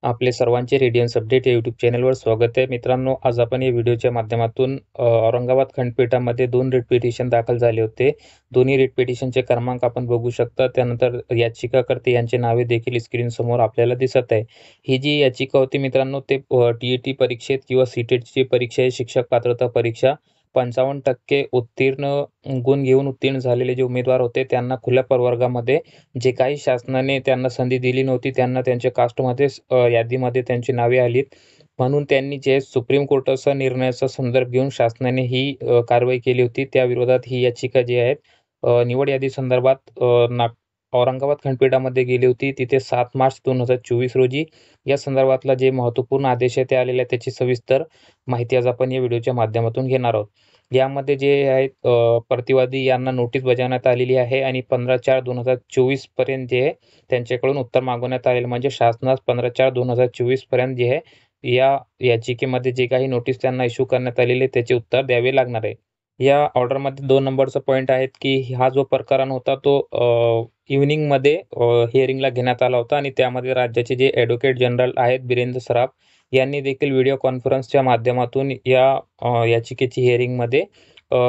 आपले सर्वांचे Radiance update या यूट्यूब चॅनलवर स्वागत आहे. मित्रांनो, आज आपण या व्हिडिओच्या माध्यमातून औरंगाबाद खंडपीठामध्ये 2 रिट पिटिशन दाखल झाले होते. दोन्ही रिट पिटिशनचे क्रमांक आपण बघू शकता. त्यानंतर याचिकाकर्ते यांचे नावे देखील स्क्रीनसमोर आपल्याला दिसत आहे. ही जी याचिका होती मित्रांनो, ते टी-ई-टी परीक्षेत किंवा सी-टेटची परीक्षा आहे, शिक्षक पात्रता परीक्षा. 55% गुण घेऊन उत्तीर्ण झालेले जे उमेदवार होते त्यांना खुल्या प्रवर्गामध्ये जे काही शासनाने त्यांना संधी दिली नव्हती, त्यांना त्यांच्या कास्टमध्ये यादीमध्ये त्यांची नावे आलीत. म्हणून त्यांनी जे सुप्रीम कोर्टाचा निर्णयाचा संदर्भ घेऊन शासनाने ही कारवाई केली होती. त्या विरोधात ही याचिका जी आहे निवड यादी संदर्भात औरंगाबाद खंडपीठामध्ये गेली होती. तिथे 7 मार्च 2024 रोजी या संदर्भातला जे महत्त्वपूर्ण आदेश आहे ते आलेले आहे. त्याची सविस्तर माहिती आज आपण या व्हिडिओच्या माध्यमातून घेणार आहोत. यामध्ये जे आहेत प्रतिवादी यांना नोटीस बजावण्यात आलेली आहे आणि 15/4/2024 पर्यंत जे आहे त्यांच्याकडून उत्तर मागवण्यात आलेलं, म्हणजे शासनास 15/4/2024 पर्यंत जे आहे या याचिकेमध्ये जे काही नोटीस त्यांना इश्यू करण्यात आलेली आहे त्याचे उत्तर द्यावे लागणार आहे. या ऑर्डरमध्ये 2 नंबरचा पॉईंट आहेत की हा जो प्रकरण होता तो इव्हनिंगमध्ये हिअरिंगला घेण्यात आला होता आणि त्यामध्ये राज्याचे जे ॲडव्होकेट जनरल आहेत बिरेंद्र सराफ यांनी देखील व्हिडिओ कॉन्फरन्सच्या माध्यमातून या याचिकेची हिअरिंगमध्ये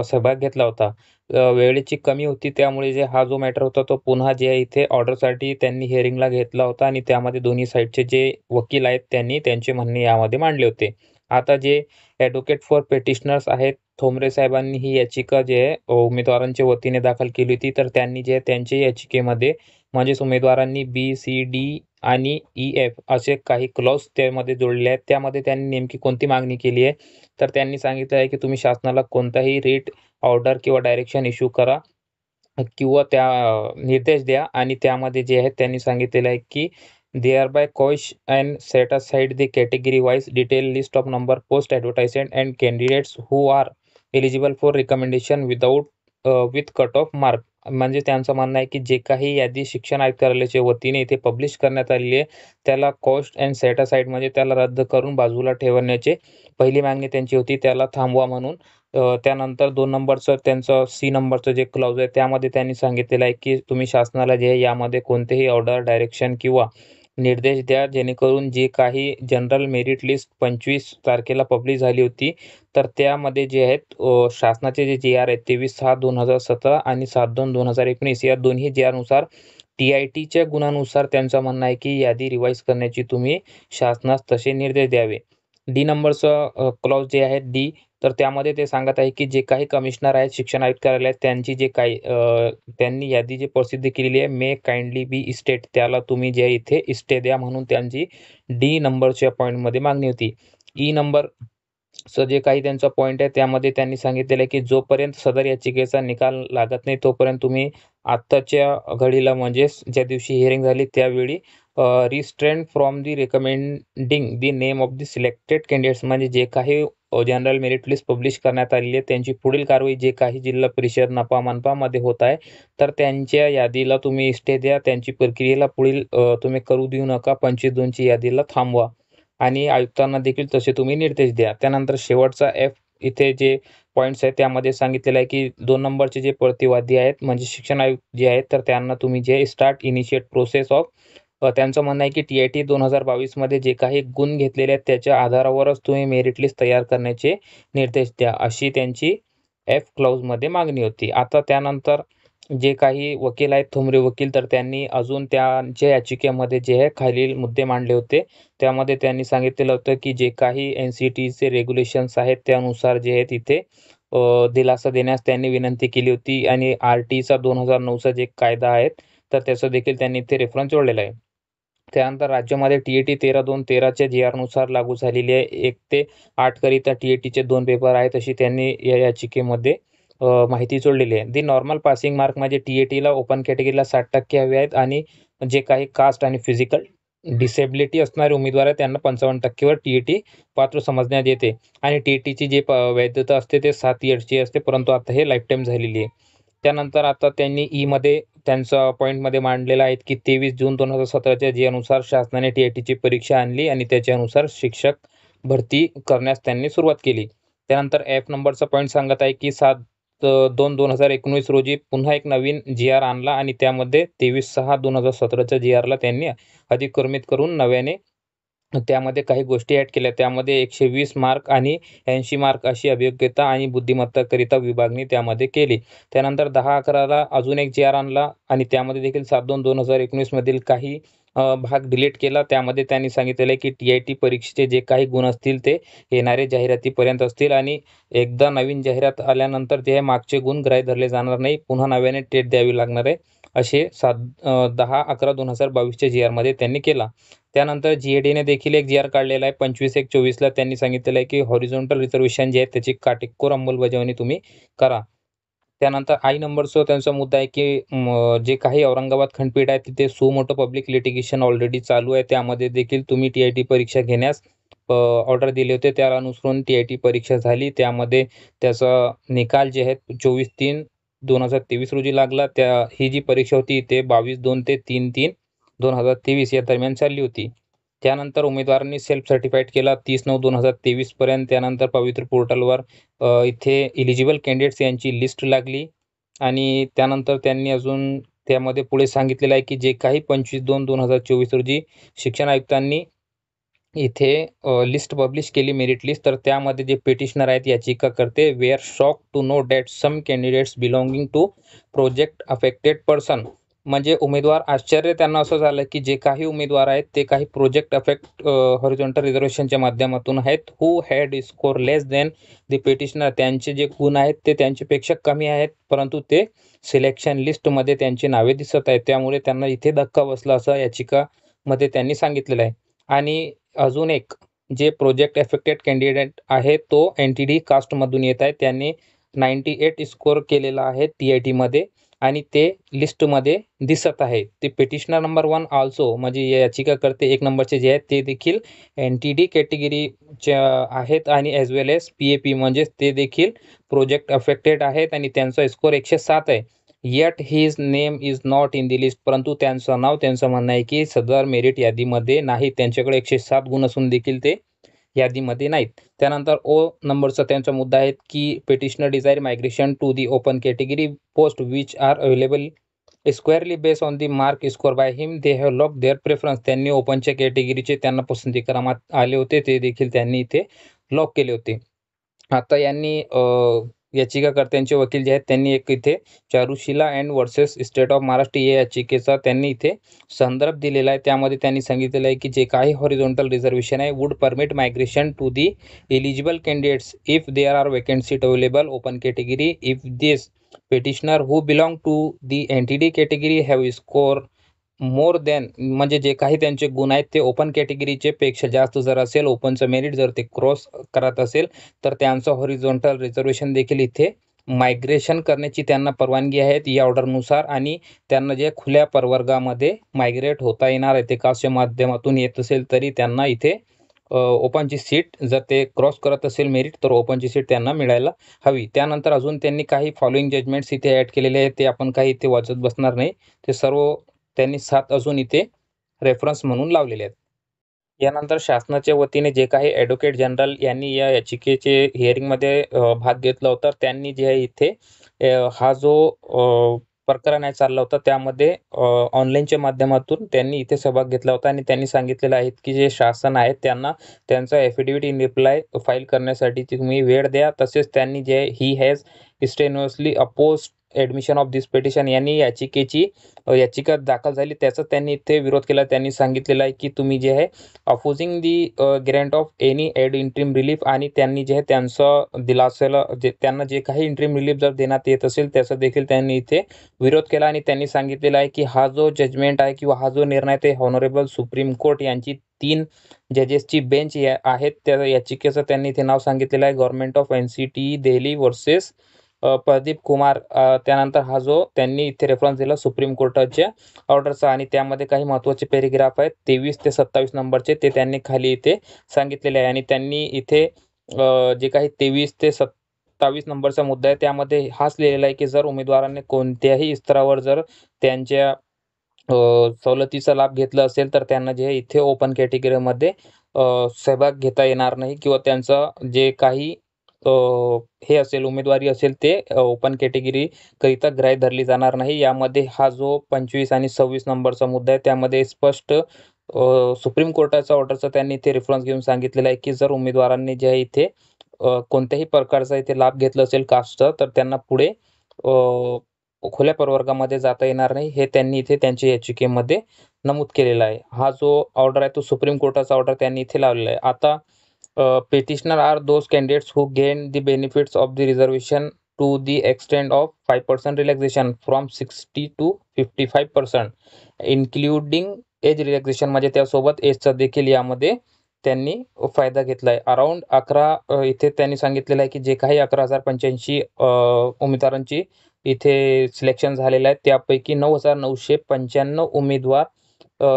सहभाग घेतला होता. वेळेची कमी होती त्यामुळे जे हा जो मॅटर होता तो पुन्हा जे आहे इथे ऑर्डरसाठी त्यांनी हिअरिंगला घेतला होता आणि त्यामध्ये दोन्ही साईडचे जे वकील आहेत त्यांनी त्यांचे म्हणणे यामध्ये मांडले होते. आता जे ॲडव्होकेट फॉर पेटिशनर्स आहेत थोमरे साहेबांनी ही याचिका जे आहे उमेदवारांच्या वतीने दाखल केली होती. तर त्यांनी जे त्यांच्या याचिकेमध्ये म्हणजेच उमेदवारांनी बी, सी, डी आणि ई-एफ असे काही क्लॉज त्यामध्ये जोडले आहेत. त्यामध्ये त्यांनी नेमकी कोणती मागणी केली आहे, तर त्यांनी सांगितलं आहे की तुम्ही शासनाला कोणताही रिट ऑर्डर किंवा डायरेक्शन इश्यू करा किंवा त्या निर्देश द्या आणि त्यामध्ये जे आहेत त्यांनी सांगितलेलं आहे की thereby quash and set aside the category wise detailed list of number post advertisement and candidates who are eligible for recommendation with cut off mark. म्हणजे त्यांचं म्हणणं आहे की जे काही यादी शिक्षण आयुक्त कार्यालयाच्या वतीने इथे पब्लिश करण्यात आलेली आहे त्याला कॉस्ट अँड सेट असाइड म्हणजे त्याला रद्द करून बाजूला ठेवण्याची पहिली मागणी त्यांची होती, त्याला थांबवा म्हणून. त्यानंतर 2 नंबरचं त्यांचं सी नंबरचं जे क्लॉज आहे त्यामध्ये त्यांनी सांगितलेलं आहे की तुम्ही शासनाला जे आहे यामध्ये कोणतेही ऑर्डर, डायरेक्शन किंवा निर्देश द्या जेणेकरून जे काही जनरल मेरिट लिस्ट 25 तारखेला पब्लिश झाली होती तर त्यामध्ये जे आहेत शासनाचे जे जी-आर आहेत 23/6/2017 आणि 7/2/2019 या दोन्ही जी-आरनुसार टी-आय-टीच्या गुणानुसार त्यांचं म्हणणं आहे की यादी रिवाईज करण्याची तुम्ही शासनास तसे निर्देश द्यावे. डी नंबरचं क्लॉज जे आहे डी, तर त्यामध्ये ते सांगत आहे की जे काही कमिशनर आहेत शिक्षण आयुक्त कार्यालयात त्यांची जे काही त्यांनी यादी जी प्रसिद्ध केलेली आहे मे काइंडली बी इस्टेट, त्याला तुम्ही जे इथे इस्टे द्या म्हणून त्यांची डी नंबरच्या पॉईंटमध्ये मागणी होती. ई नंबरचं जे काही त्यांचा पॉईंट आहे त्यामध्ये त्यांनी सांगितलेलं आहे की जोपर्यंत सदर याचिकेचा निकाल लागत नाही तोपर्यंत तुम्ही आत्ताच्या घडीला म्हणजेच ज्या दिवशी हिअरिंग झाली त्यावेळी restrain from the recommending the name of the selected candidates म्हणजे जे काही जनरल मेरिट लिस्ट पब्लिश करण्यात आलेली आहे त्यांची पुढील कारवाई जे काही जिल्हा परिषद, नपा, मनपामध्ये होत आहे तर त्यांच्या यादीला तुम्ही स्टे द्या. त्यांची प्रक्रियेला पुढील तुम्ही करू देऊ नका. 25/2ची यादीला थांबवा आणि आयुक्तांना देखील तसे तुम्ही निर्देश द्या. त्यानंतर शेवटचा एफ इथे जे पॉईंट्स आहेत त्यामध्ये सांगितलेलं आहे की 2 नंबरचे जे प्रतिवादी आहेत म्हणजे शिक्षण आयुक्त जे आहेत तर त्यांना तुम्ही जे स्टार्ट इनिशिएट प्रोसेस ऑफ त्यांचं म्हणणं आहे की टी-आय-टी 2022 मध्ये जे काही गुण घेतलेले आहेत त्याच्या आधारावरच तुम्ही मेरिट लिस्ट तयार करण्याचे निर्देश द्या, अशी त्यांची एफ क्लॉजमध्ये मागणी होती. आता त्यानंतर जे काही वकील आहेत थोमरे वकील तर त्यांनी अजून त्यांच्या याचिकेमध्ये जे आहे खालील मुद्दे मांडले होते. त्यामध्ये त्यांनी सांगितलेलं होतं की जे काही NCTचे रेग्युलेशन्स आहेत त्यानुसार जे आहे तिथे दिलासा देण्यास त्यांनी विनंती केली होती आणि RTचा 2009चा जे कायदा आहे तर त्याचं देखील त्यांनी इथे रेफरन्स जोडलेला आहे. त्यानंतर राज्यामध्ये टी-ई-टी 13/2/13च्या जी-आरनुसार लागू झालेली आहे. 1 ते 8 करिता टी-ई-टीचे 2 पेपर आहेत अशी त्यांनी या याचिकेमध्ये माहिती जोडलेली आहे. दी नॉर्मल पासिंग मार्क म्हणजे टी-ई-टीला ओपन कॅटेगरीला 60% हवे आहेत आणि जे काही कास्ट आणि फिजिकल डिसेबिलिटी असणारे उमेदवार आहेत त्यांना 55% वर टी-ई-टी पात्र समजण्यात येते आणि टी-ई-टीची जी वैधता असते ते 7 इयर्सची असते, परंतु आता हे लाईफटाईम झालेली आहे. त्यानंतर आता त्यांनी ईमध्ये त्यांचा पॉईंटमध्ये मांडलेला आहे की 23 जून 2017च्या जी-अनुसार शासनाने टी-आय-टीची परीक्षा आणली आणि त्याच्यानुसार शिक्षक भरती करण्यास त्यांनी सुरुवात केली. त्यानंतर एफ नंबरचा पॉईंट सांगत आहे की 7/2/2019 रोजी पुन्हा एक नवीन जी-आर आणला आणि त्यामध्ये 23/6/2017च्या जी-आरला त्यांनी अधिक्रमित करून नव्याने त्यामध्ये काही गोष्टी ॲड केल्या. त्यामध्ये 120 मार्क आणि 80 मार्क अशी अभियोग्यता आणि बुद्धिमत्ताकरिता विभागणी त्यामध्ये केली. त्यानंतर 10-11ला अजून एक जी-आर आणला आणि त्यामध्ये देखील 7/2/2019 मधील काही भाग डिलीट केला. त्यामध्ये त्यांनी सांगितलेलं आहे की TIT परीक्षेचे जे काही गुण असतील ते येणारे जाहिरातीपर्यंत असतील आणि एकदा नवीन जाहिरात आल्यानंतर ते मागचे गुण गृहीत धरले जाणार नाही. पुन्हा नव्याने टेट द्यावी लागणार आहे. असे 10-11/2022च्या जी-आरमध्ये त्यांनी केला. त्यानंतर GADने देखील एक जी-आर काढलेला आहे 25/1/24ला. त्यांनी सांगितलेलं आहे की हॉरिझॉन्टल रिझर्वेशन जे आहे त्याची काटेकोर अंमलबजावणी तुम्ही करा. त्यानंतर नंबरचा त्यांचा मुद्दा आहे की जे काही औरंगाबाद खंडपीठ आहे तिथे सुमोटो पब्लिक लिटिगेशन ऑलरेडी चालू आहे. त्यामध्ये देखील तुम्ही TIT परीक्षा घेण्यास ऑर्डर दिले होते. त्याला अनुसरून TIT परीक्षा झाली. त्यामध्ये त्याचा निकाल जे आहे 24/3/2023 रोजी लागला. ही जी परीक्षा होती ते 22/2 ते 3/3/2023 या दरम्यान चालली होती. त्यानंतर उमेदवारांनी सेल्फ सर्टिफाईड केला 30/9/2023 पर्यंत. त्यानंतर पवित्र पोर्टलवर इथे इलिजिबल कॅन्डिडेट्स यांची लिस्ट लागली आणि त्यानंतर त्यांनी अजून त्यामध्ये पुढे सांगितलेलं आहे की जे काही 25/2/2024 रोजी शिक्षण आयुक्तांनी इथे लिस्ट पब्लिश केली मेरिट लिस्ट. तर त्यामध्ये जे पिटिशनर आहेत याचिकाकर्ते we are shock to know that some candidates belonging to project affected person. म्हणजे उमेदवार आश्चर्य त्यांना असं झालं की जे काही उमेदवार आहेत ते काही प्रोजेक्ट अफेक्ट हॉरिझॉन्टल रिझर्वेशनच्या माध्यमातून आहेत. Who had score less than the petitioner. त्यांचे जे गुण आहेत ते त्यांच्यापेक्षा कमी आहेत परंतु ते सिलेक्शन लिस्टमध्ये त्यांची नावे दिसत आहेत. त्यामुळे त्यांना इथे धक्का बसला असं याचिकामध्ये त्यांनी सांगितलेलं आहे. आणि अजून एक जे प्रोजेक्ट अफेक्टेड कॅन्डिडेट आहे तो NTD कास्टमधून येत आहे. त्यांनी 98 स्कोर केलेला आहे TITमध्ये आणि ते लिस्टमध्ये दिसत आहे. ते पिटिशनर नंबर 1 ऑल्सो म्हणजे याचिकाकर्ते 1 नंबरचे जे आहेत ते देखील NTD कॅटेगरीच्या आहेत आणि ॲज वेल एज PAP म्हणजेच ते देखील प्रोजेक्ट अफेक्टेड आहेत आणि त्यांचा स्कोर 107 आहे. Eight his name is not in the list. परंतु त्यांचं नाव त्यांचं म्हणणं आहे की सदर मेरिट यादीमध्ये नाही. त्यांच्याकडे 107 गुण असून देखील ते यादीमध्ये नाहीत. त्यानंतर नंबरचा त्यांचा मुद्दा आहे की petitioner desire migration to the open category post which are available squarely base on the mark score by him they have lock their preference. त्यांनी ओपनच्या कॅटेगरीचे त्यांना पसंती क्रमात आले होते ते देखील त्यांनी इथे लॉक केले होते. आता यांनी याचिकाकर्त्यांचे वकील जे आहेत त्यांनी एक इथे Charushila and versus state of Maharashtra या याचिकेचा त्यांनी इथे संदर्भ दिलेला आहे. त्यामध्ये त्यांनी सांगितलेलं आहे की जे काही हॉरिझॉन्टल रिझर्वेशन आहे would permit migration to the eligible candidates if there are vacant seat available open category if this petitioner who belong to the NTD category have score more than म्हणजे जे काही त्यांचे गुण आहेत ते ओपन कॅटेगरीचे पेक्षा जास्त जर असेल, ओपनचं मेरिट जर ते क्रॉस करत असेल तर त्यांचं हॉरिझॉन्टल रिझर्वेशन देखील इथे मायग्रेशन करण्याची त्यांना परवानगी आहे या ऑर्डरनुसार आणि त्यांना जे खुल्या प्रवर्गामध्ये मायग्रेट होता येणार आहे. ते कास्टच्या माध्यमातून येत असेल तरी त्यांना इथे ओपनची सीट जर ते क्रॉस करत असेल मेरिट तर ओपनची सीट त्यांना मिळायला हवी. त्यानंतर अजून त्यांनी काही फॉलोइंग जजमेंट्स इथे ॲड केलेले आहेत. ते आपण काही इथे वाचत बसणार नाही. ते सर्व त्यांनी 7 अजून इथे रेफरन्स म्हणून लावलेले आहेत. यानंतर शासनाच्या वतीने जे काही ॲडव्होकेट जनरल यांनी या याचिकेचे हिअरिंगमध्ये भाग घेतला होता त्यांनी जे आहे इथे हा जो प्रकरण आहे चालला होता त्यामध्ये ऑनलाईनच्या माध्यमातून त्यांनी इथे सहभाग घेतला होता आणि त्यांनी सांगितलेलं आहे की जे शासन आहे त्यांना त्यांचा ॲफिडेव्हिट इन रिप्लाय फाईल करण्यासाठी तुम्ही वेळ द्या. तसेच त्यांनी जे he has strenuously opposed admission of this petition यांनी याचिका दाखल झाली त्याचा त्यांनी इथे विरोध केला. त्यांनी सांगितलेलं आहे की तुम्ही जे आहे opposing the grant of any ad interim relief आणि त्यांनी जे आहे त्यांचं दिलासेला त्यांना जे काही इंट्रीम रिलीफ जर देण्यात येत असेल त्याचा देखील त्यांनी इथे विरोध केला आणि त्यांनी सांगितलेलं आहे की हा जो जजमेंट आहे किंवा हा जो निर्णय ते हॉनरेबल सुप्रीम कोर्ट यांची 3 जजेसची बेंच आहेत त्या याचिकेचं त्यांनी इथे नाव सांगितलेलं आहे government of NCT Delhi versus Pradeep Kumar. त्यानंतर हा जो त्यांनी इथे रेफरन्स दिला सुप्रीम कोर्टाच्या ऑर्डरचा आणि त्यामध्ये काही महत्त्वाचे पॅरेग्राफ आहेत 23 ते 27 नंबरचे ते त्यांनी खाली इथे सांगितलेले आहे आणि त्यांनी इथे जे काही 23 ते 27 नंबरचा मुद्दा आहे त्यामध्ये हाच लिहिलेला आहे की जर उमेदवारांनी कोणत्याही स्तरावर जर त्यांच्या सवलतीचा लाभ घेतला असेल तर त्यांना जे इथे ओपन कॅटेगरीमध्ये सहभाग घेता येणार नाही किंवा त्यांचं जे काही हे असेल उमेदवारी असेल ते ओपन कॅटेगरीकरिता गृहीत धरली जाणार नाही. यामध्ये हा जो 25 आणि 26 नंबरचा मुद्दा आहे त्यामध्ये स्पष्ट सुप्रीम कोर्टाच्या ऑर्डरचा त्यांनी इथे रेफरन्स घेऊन सांगितलेलं आहे की जर उमेदवारांनी जे आहे इथे कोणत्याही प्रकारचा इथे लाभ घेतला असेल कास्टचा, तर त्यांना पुढे खुल्या प्रवर्गामध्ये जाता येणार नाही, हे त्यांनी इथे त्यांच्या याचिकेमध्ये नमूद केलेलं आहे. हा जो ऑर्डर आहे तो सुप्रीम कोर्टाचा ऑर्डर त्यांनी इथे लावलेला आहे. आता petitioner are those candidates who gain the benefits of the reservation to the extent of 5% relaxation from 60 to 55%, including age relaxation, म्हणजे त्यासोबत एजचा देखील यामध्ये त्यांनी फायदा घेतला आहे. अराउंड 11 इथे त्यांनी सांगितलेलं आहे की जे काही 11,085 उमेदवारांची इथे सिलेक्शन झालेलं आहे, त्यापैकी 9,995 उमेदवार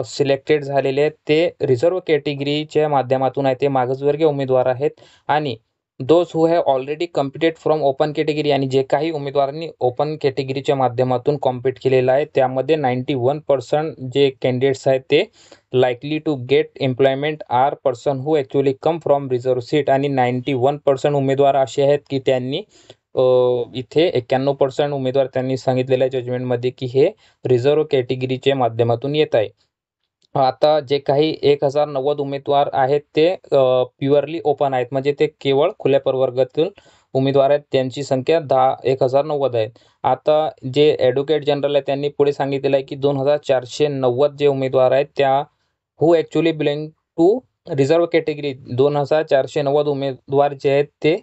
सिलेक्टेड झालेले आहेत ते रिझर्व्ह कॅटेगरीच्या माध्यमातून आहे, ते मागासवर्गीय उमेदवार आहेत. आणि those who have already competed from open category, आणि जे काही उमेदवारांनी ओपन कॅटेगरीच्या माध्यमातून कॉम्पीट केलेलं आहे त्यामध्ये 91% जे कॅन्डिडेट्स आहेत ते likely to get employment are person who actually come from reserve seat, आणि 91% उमेदवार असे आहेत की त्यांनी इथे 91% उमेदवार त्यांनी सांगितलेल्या जजमेंटमध्ये की हे रिझर्व्ह कॅटेगरीच्या माध्यमातून येत आहे. आता जे काही 1090 उमेदवार आहेत ते प्युअरली ओपन आहेत, म्हणजे ते केवळ खुल्या प्रवर्गातील उमेदवार आहेत, त्यांची संख्या 1090 आहेत. आता जे ॲडव्होकेट जनरल आहे त्यांनी पुढे सांगितलेलं आहे की 2490 जे उमेदवार आहेत त्या who actually belong to reserve category, 2490 उमेदवार जे आहेत ते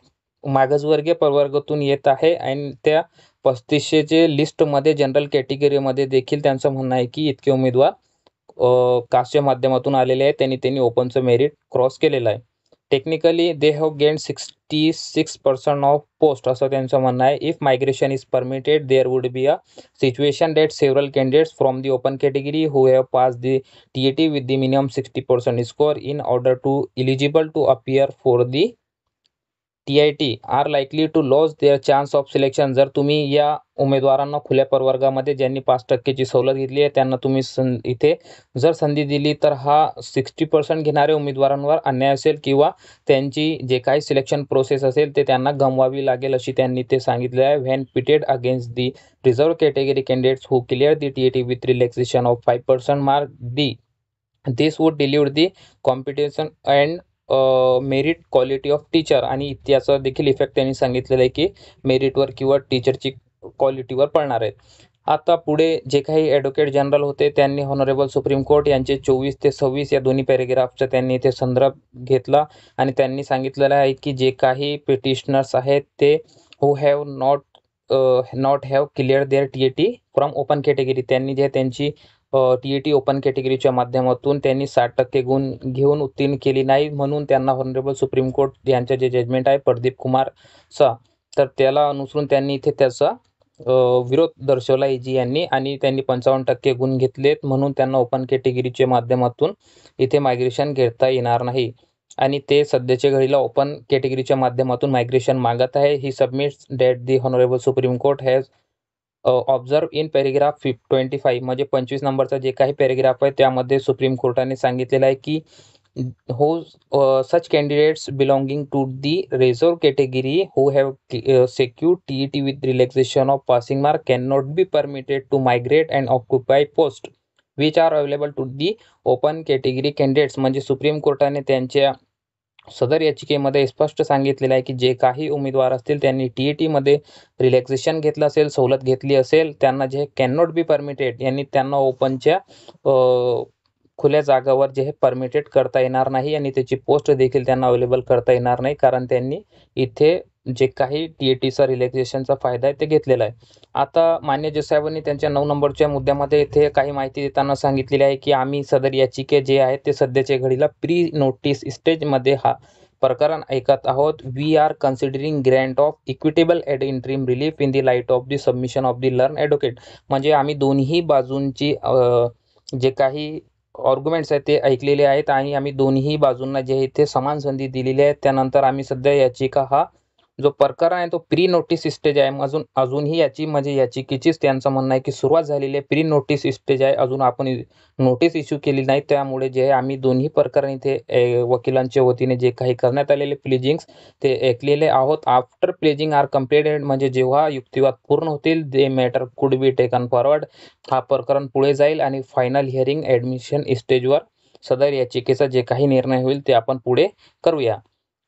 मागासवर्गीय प्रवर्गातून येत आहे, आणि त्या 3500चे लिस्टमध्ये जनरल कॅटेगरीमध्ये देखील त्यांचं म्हणणं आहे की इतके उमेदवार कास्टच्या माध्यमातून आलेले आहेत, त्यांनी ओपनचं मेरिट क्रॉस केलेलं आहे. Technically they have gain 66% of post, असं त्यांचं म्हणणं आहे. If migration is permitted there would be a situation that several candidates from the open category who have pass the TAT with the minimum 60% score in order to eligible to appear for the TIT are likely to lose their chance of selection. जर तुम्ही या उमेदवारांना खुल्या प्रवर्गामध्ये ज्यांनी 5%ची सवलत घेतली आहे त्यांना तुम्ही इथे जर संधी दिली तर हा 60% घेणाऱ्या उमेदवारांवर अन्याय असेल, किंवा त्यांची जे काही सिलेक्शन प्रोसेस असेल ते त्यांना गमवावी लागेल, अशी त्यांनी ते सांगितले आहे. Van pitted against the reserve category candidates who clear the TAT with relaxation of 5% mark the this would dilute the competition and merit quality of teacher, आणि त्याचा देखील इफेक्ट त्यांनी सांगितलेलं आहे की मेरिटवर किंवा टीचरची क्वालिटीवर पडणार आहेत. आता पुढे जे काही ॲडव्होकेट जनरल होते त्यांनी हॉनरेबल सुप्रीम कोर्ट यांचे 24 ते 26 या दोन्ही पॅरेग्राफचा त्यांनी इथे संदर्भ घेतला, आणि त्यांनी सांगितलेलं आहे की जे काही पिटिशनर्स आहेत ते who have not have clear their TAT from open category, त्यांनी जे त्यांची TAT ओपन कॅटेगरीच्या माध्यमातून त्यांनी 60% गुण घेऊन उत्तीर्ण केली नाही, म्हणून त्यांना हॉनरेबल सुप्रीम कोर्ट यांचं जे जजमेंट आहे प्रदीप कुमार सा, तर त्याला अनुसरून त्यांनी इथे त्याचा विरोध दर्शवला AG यांनी, आणि त्यांनी 55% गुण घेतलेत, म्हणून त्यांना ओपन कॅटेगरीच्या माध्यमातून इथे मायग्रेशन घेता येणार नाही, आणि ते सध्याच्या घडीला ओपन कॅटेगरीच्या माध्यमातून मायग्रेशन मागत आहे. He submits that the honourable Supreme Court has observe in paragraph 25, म्हणजे 25 नंबरचा जे काही पॅरेग्राफ आहे त्यामध्ये सुप्रीम कोर्टाने सांगितलेलं आहे की हो such candidates belonging to the reserve category who have secured TAT with relaxation of passing mark cannot be permitted to migrate and occupy post which are available to the open category candidates. म्हणजे supreme कोर्टाने त्यांच्या सदर याचिकेमध्ये स्पष्ट सांगितलेलं आहे की जे काही उमेदवार असतील त्यांनी TAT मध्ये रिलॅक्सेशन घेतलं असेल, सवलत घेतली असेल, त्यांना जे कॅनॉट बी परमिटेड, यांनी त्यांना ओपनच्या खुल्या जागावर जे हे परमिटेड करता येणार नाही, आणि त्याची पोस्ट देखील त्यांना अवेलेबल करता येणार नाही, कारण त्यांनी इथे जे काही TATचा रिलॅक्सेशनचा फायदा आहे ते घेतलेला आहे. आता मान्य जज साहेबांनी त्यांच्या 9 नंबरच्या मुद्द्यामध्ये इथे काही माहिती देताना सांगितलेली आहे की आम्ही सदर याचिके जे आहेत ते सध्याच्या घडीला प्री नोटीस स्टेजमध्ये हा प्रकरण ऐकत आहोत. We are considering grant of equitable ad interim relief in the light of the submission of the learn advocate. म्हणजे आम्ही दोन्ही बाजूंची जे काही आर्ग्युमेंट्स आहेत ते ऐकलेले आहेत, आणि आम्ही दोन्ही बाजूंना जे आहे ते समान संधी दिलेली आहे. त्यानंतर आम्ही सध्या याचिका हा जो प्रकरण आहे तो प्री नोटीस स्टेज आहे, अजूनही याची म्हणजे याचिकेचीच त्यांचं म्हणणं आहे की सुरुवात झालेली आहे, प्री नोटीस स्टेज आहे, अजून आपण नोटीस इश्यू केली नाही. त्यामुळे जे आहे आम्ही दोन्ही प्रकरण इथे वकिलांच्या वतीने जे काही करण्यात आलेले प्लेजिंग्स ते ऐकलेले आहोत. आफ्टर प्लेजिंग आर कम्प्लीटेड, म्हणजे जेव्हा युक्तिवाद पूर्ण होतील दे matter could be taken forward, हा प्रकरण पुढे जाईल आणि फायनल हिअरिंग ॲडमिशन स्टेजवर सदर याचिकेचा जे काही निर्णय होईल ते आपण पुढे करूया.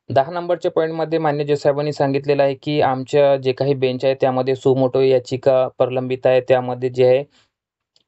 10 नंबरच्या पॉईंटमध्ये मान्य जज साहेबांनी सांगितलेलं आहे की आमच्या जे काही बेंच आहे त्यामध्ये सुमोटो याचिका प्रलंबित आहे. त्यामध्ये जे आहे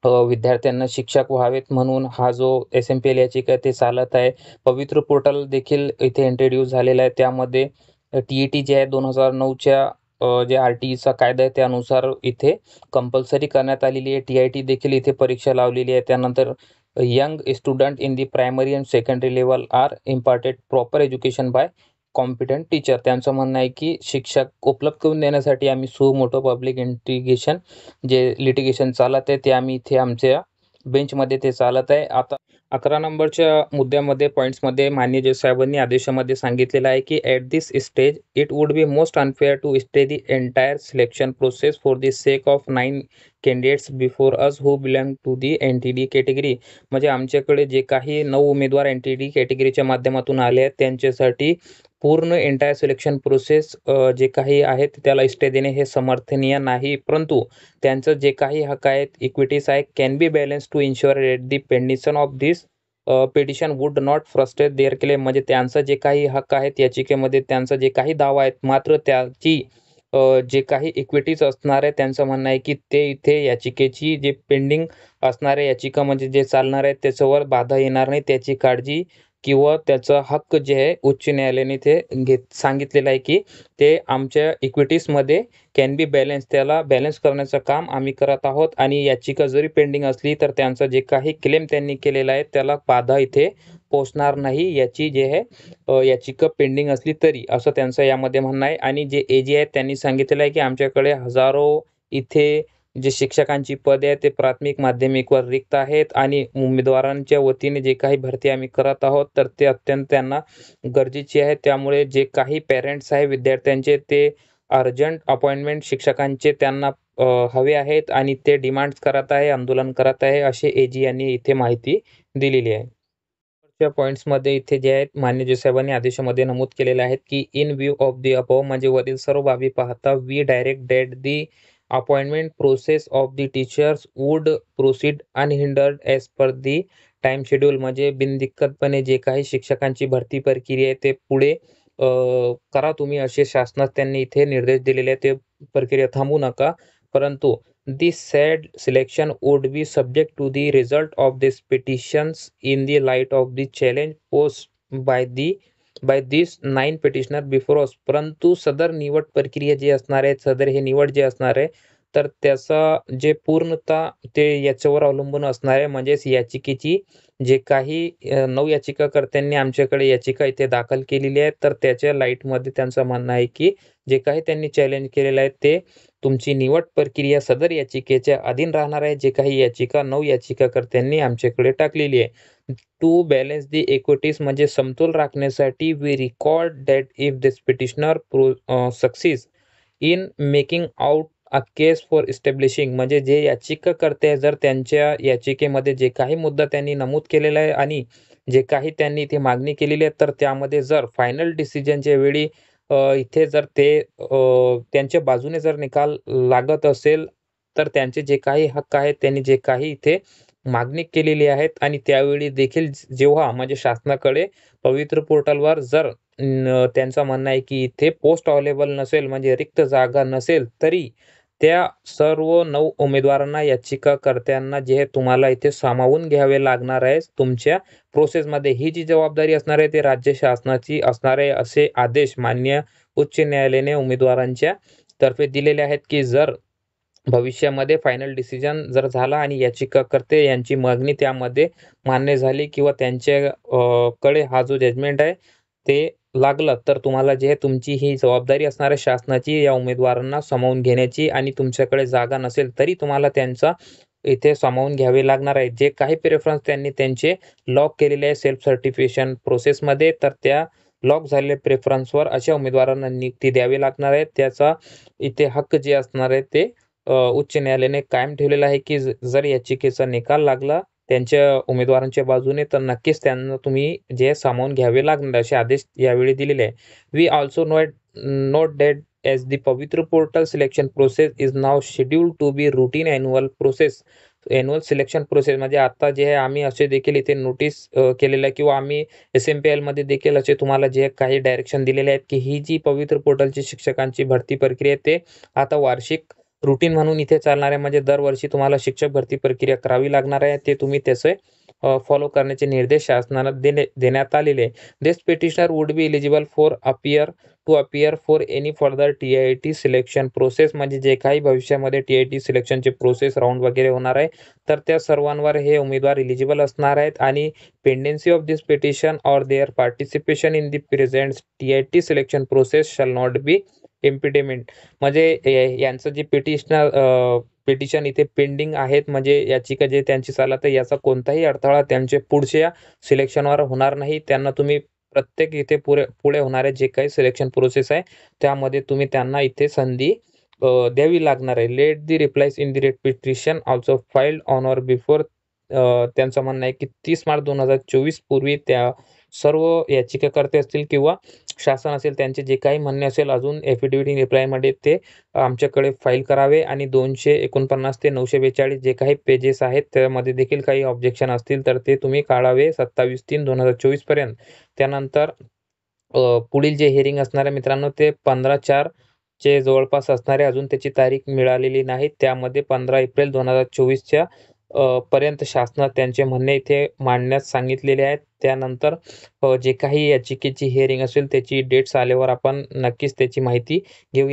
विद्यार्थ्यांना शिक्षक व्हावेत म्हणून हा जो SMPL याचिका ते चालत आहे. पवित्र पोर्टल देखील इथे इंट्रोड्यूस झालेला आहे. त्यामध्ये TET जे आहे 2009च्या जे RTEचा कायदा आहे त्यानुसार इथे कंपल्सरी करण्यात आलेली आहे. TIT देखील इथे परीक्षा लावलेली आहे. त्यानंतर young student in the primary and secondary level are imparted proper education by competent teacher. त्यांचं म्हणणं आहे की शिक्षक उपलब्ध करून देण्यासाठी आम्ही सुमोटो पब्लिक इंटिगेशन जे लिटिगेशन चालत आहे ते आम्ही इथे आमच्या बेंचमध्ये ते चालत आहे. आता 11 नंबरच्या मुद्द्यामध्ये पॉईंट्समध्ये मान्य जज साहेबांनी आदेशामध्ये सांगितलेलं आहे की at this stage it would be most unfair to stay the entire selection process for the sake of 9 candidates before us who belong to the NTD category. म्हणजे आमच्याकडे जे काही 9 उमेदवार NTD कॅटेगरीच्या माध्यमातून आले आहेत त्यांच्यासाठी पूर्ण एंटायर सिलेक्शन प्रोसेस जे काही आहेत त्याला स्टे देणे हे समर्थनीय नाही. परंतु त्यांचं जे काही हक्क आहेत, इक्विटीज आहे, can be balance to ensure at the pendency of this petition would not frustrate their claim. म्हणजे त्यांचं जे काही हक्क आहेत याचिकेमध्ये त्यांचं जे काही दावा आहेत मात्र त्याची जे काही इक्विटीज असणार आहे त्यांचं म्हणणं आहे की ते इथे याचिकेची जे पेंडिंग असणाऱ्या याचिका म्हणजे जे चालणार आहे त्याच्यावर बाधा येणार नाही त्याची काळजी किंवा त्याचा हक्क जे आहे उच्च न्यायालयाने ते सांगितलेलं आहे की ते आमच्या इक्विटीजमध्ये कॅन बी बॅलन्स त्याला बॅलन्स करण्याचं काम आम्ही करत आहोत. आणि याचिका जरी पेंडिंग असली तर त्यांचा जे काही क्लेम त्यांनी केलेला आहे त्याला बाधा इथे पोचणार नाही याची जे आहे याचिका पेंडिंग असली तरी असं त्यांचं यामध्ये म्हणणं आहे. आणि जे AG आहेत त्यांनी सांगितलेलं आहे की आमच्याकडे हजारो इथे जे शिक्षकांची पदे आहेत ते प्राथमिक माध्यमिकवर रिक्त आहेत आणि उमेदवारांच्या वतीने जे काही भरती आम्ही करत आहोत तर ते अत्यंत त्यांना गरजेची आहे. त्यामुळे जे काही पेरेंट्स आहे विद्यार्थ्यांचे ते अर्जंट अपॉइंटमेंट शिक्षकांचे त्यांना हवे आहेत आणि ते डिमांड्स करत आहे, आंदोलन करत आहे असे AG यांनी इथे माहिती दिलेली आहे. पॉईंट्समध्ये इथे जे आहेत मान्य जज साहेबांनी आदेशामध्ये नमूद केलेले आहेत की in view of the above म्हणजे वरील सर्व बाबी पाहता we direct that the appointment process of the teachers would proceed unhindered as per the time schedule. म्हणजे बिनदिक्कतपणे जे काही शिक्षकांची भरती प्रक्रिया आहे ते पुढे करा तुम्ही असे शासनात त्यांनी इथे निर्देश दिलेले आहेत. ते प्रक्रिया थांबू नका. परंतु this said selection would be subject to the result of these petitions in the light of the challenge posed by these 9 petitioner before us. परंतु सदर निवड प्रक्रिया जी असणार आहे सदर हे निवड जे असणार आहे तर त्याचा जे पूर्णतः ते याच्यावर अवलंबून असणार आहे. म्हणजेच याचिकेची जे काही 9 याचिकाकर्त्यांनी आमच्याकडे याचिका इथे दाखल केलेली आहे तर त्याच्या लाईटमध्ये त्यांचं म्हणणं आहे की जे काही त्यांनी चॅलेंज केलेलं आहे ते तुमची निवड प्रक्रिया सदर याचिकेच्या अधीन राहणार आहे. जे काही याचिका 9 याचिकाकर्त्यांनी आमच्याकडे टाकलेली आहे. टू बॅलन्स दी इक्विटीज म्हणजे समतोल राखण्यासाठी we record that if this petitioner succeeds in making out a case for establishing. म्हणजे जे याचिकाकर्ते आहे जर त्यांच्या याचिकेमध्ये जे काही मुद्दा त्यांनी नमूद केलेला आहे आणि जे काही त्यांनी इथे मागणी केलेली आहे तर त्यामध्ये जर फायनल डिसिजनच्या वेळी इथे जर ते त्यांच्या बाजूने जर निकाल लागत असेल तर त्यांचे जे काही हक्क आहेत त्यांनी जे काही इथे मागणी केलेली आहेत आणि त्यावेळी देखील जेव्हा म्हणजे शासनाकडे पवित्र पोर्टलवर जर त्यांचं म्हणणं आहे की इथे पोस्ट अवेलेबल नसेल म्हणजे रिक्त जागा नसेल तरी त्या सर्व 9 उमेदवारांना याचिकाकर्त्यांना जे तुम्हाला इथे सामावून घ्यावे लागणार आहे तुमच्या प्रोसेसमध्ये. ही जी जबाबदारी असणार आहे ते राज्य शासनाची असणार आहे असे आदेश मान्य उच्च न्यायालयाने उमेदवारांच्या तर्फे दिलेले आहेत की जर भविष्यामध्ये फायनल डिसिजन जर झाला आणि याचिकाकर्ते यांची मागणी त्यामध्ये मान्य झाली किंवा त्यांच्या कडे हा जो जजमेंट आहे ते लागलं तर तुम्हाला जे तुमची ही जबाबदारी असणार आहे शासनाची या उमेदवारांना सामावून घेण्याची आणि तुमच्याकडे जागा नसेल तरी तुम्हाला त्यांचा इथे सामावून घ्यावे लागणार आहे. जे काही प्रेफरन्स त्यांनी त्यांचे लॉक केलेले आहे सेल्फ सर्टिफिकेशन प्रोसेसमध्ये तर त्या लॉक झालेल्या प्रेफरन्सवर अशा उमेदवारांना नियुक्ती द्यावी लागणार आहे. त्याचा इथे हक्क जे असणार आहे ते उच्च न्यायालयाने कायम ठेवलेला आहे की जर याचिकेचा निकाल लागला त्यांच्या उमेदवारांच्या बाजूने तर नक्कीच त्यांना तुम्ही जे सामावून घ्यावे लागणार असे आदेश यावेळी दिलेले आहे. We also note that as the Pavitra portal selection process is now scheduled to be routine annual process. Annual selection process म्हणजे आता जे आहे आम्ही असे देखील इथे नोटीस केलेलं आहे किंवा आम्ही SMPLमध्ये देखील असे तुम्हाला जे काही डायरेक्शन दिलेले आहेत की ही जी पवित्र पोर्टलची शिक्षकांची भरती प्रक्रिया आहे ते आता वार्षिक रूटीन म्हणून इथे चालणार आहे. म्हणजे दरवर्षी तुम्हाला शिक्षक भरती प्रक्रिया करावी लागणार आहे. ते तुम्ही त्याचे फॉलो करण्याचे निर्देश शासनाला देण्यात आलेले आहे. This petitioner would be eligible for appear for any further TIT selection process म्हणजे जे काही भविष्यामध्ये TIT सिलेक्शनचे प्रोसेस राऊंड वगैरे होणार आहे तर त्या सर्वांवर हे उमेदवार एलिजिबल असणार आहेत. आणि पेंडन्सी ऑफ दिस पिटिशन और their participation in the present TIT selection process shall not be impediment म्हणजे यांचं जे पिटिशन इथे पेंडिंग आहेत म्हणजे याचिका जे त्यांची चालत आहे याचा कोणताही अडथळा त्यांचे पुढच्या सिलेक्शनवर होणार नाही. त्यांना तुम्ही प्रत्येक इथे पुढे होणारे जे काही सिलेक्शन प्रोसेस आहे त्यामध्ये तुम्ही त्यांना इथे संधी द्यावी लागणार आहे. Let the replies in the rate petition also filed on or before त्यांचं म्हणणं आहे की 30 मार्च 2024 पूर्वी त्या सर्व याचिकाकर्ते असतील किंवा शासन असेल त्यांचे जे काही म्हणणे असेल अजून ॲफिडेव्हिट इन रिप्लायमध्ये ते आमच्याकडे फाईल करावे. आणि 249 ते 942 जे काही पेजेस आहेत त्यामध्ये देखील काही ऑब्जेक्शन असतील तर ते तुम्ही काढावे 27/3/2024 पर्यंत. त्यानंतर पुढील जे हिअरिंग असणार आहे मित्रांनो ते 15/4 चे जवळपास असणार आहे. अजून त्याची तारीख मिळालेली नाही. त्यामध्ये 15 एप्रिल 2024च्या पर्यंत शासनात त्यांचे म्हणणे इथे मांडण्यास सांगितलेले आहेत. त्यानंतर जे काही याचिकेची हिअरिंग असेल त्याची डेट्स आल्यावर आपण नक्कीच त्याची माहिती घेऊया.